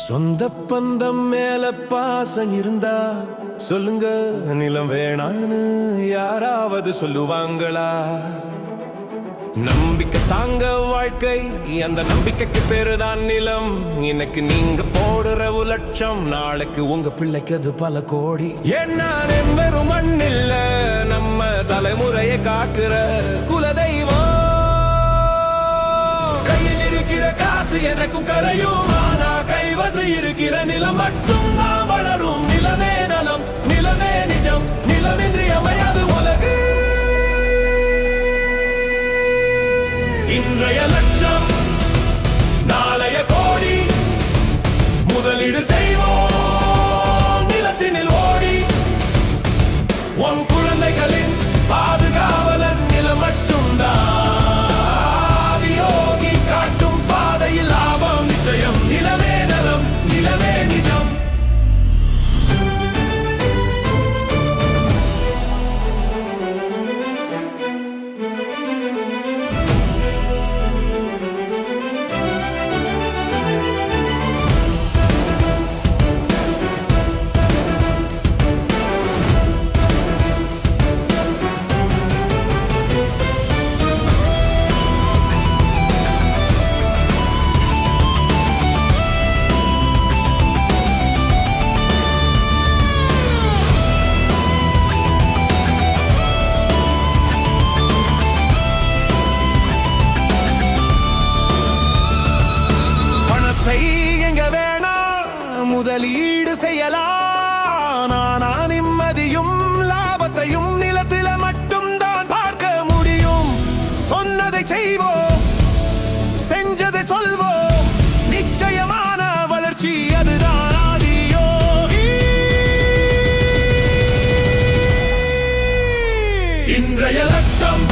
சொந்த பந்தம் மேல பாசம் இருந்தா சொல்லுங்க, நிலம் வேணான்னு யாராவது சொல்லுவாங்களா? நம்பிக்கை தாங்க வாழ்க்கை, அந்த நம்பிக்கைக்கு பேருதான் நிலம். இன்னைக்கு நீங்க போடுற லட்சம், நாளைக்கு உங்க பிள்ளைக்கு அது பல கோடி. ஏன்னா வெறும் மண் இல்ல, நம்ம தலைமுறையை காக்குற குலதெய்வம். கையில் இருக்கிற காசு எனக்கும் கரையும், ஆனா கைவசு இருக்கிற நிலம் மட்டும் தான் வளரும். நிலமே நலம், நிலமே நிஜம், நிலமின்றி அமையாது உலகு. இன்றைய லட்சம் நாளைய கோடி, முதலீடு செய்வோம் நிலத்தினில் ஓடி. உன் குழந்தைகளின் பாதுகாவலன் நிலம் மட்டும்தான். யோகி காட்டும் பாதையில் லாபம் நிச்சயம். நிலமே நலம், நிலமே நிஜம். எங்க வேணா முதலீடு செய்யலாம், நானா நிம்மதியும் லாபத்தையும் நிலத்தில மட்டும் தான் பார்க்க முடியும். சொன்னதை செய்வோம், செஞ்சதை சொல்வோம், நிச்சயமான வளர்ச்சி அதுதான் ஆதியோகி. இன்றைய லட்சம்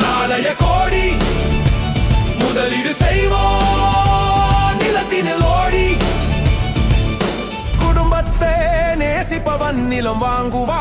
நாளைய கோடி, முதலீடு செய்வோம் நிலத்தினில் ஓடி. குடும்பத்தை நேசிப்பவன் நிலம் வாங்குவான்.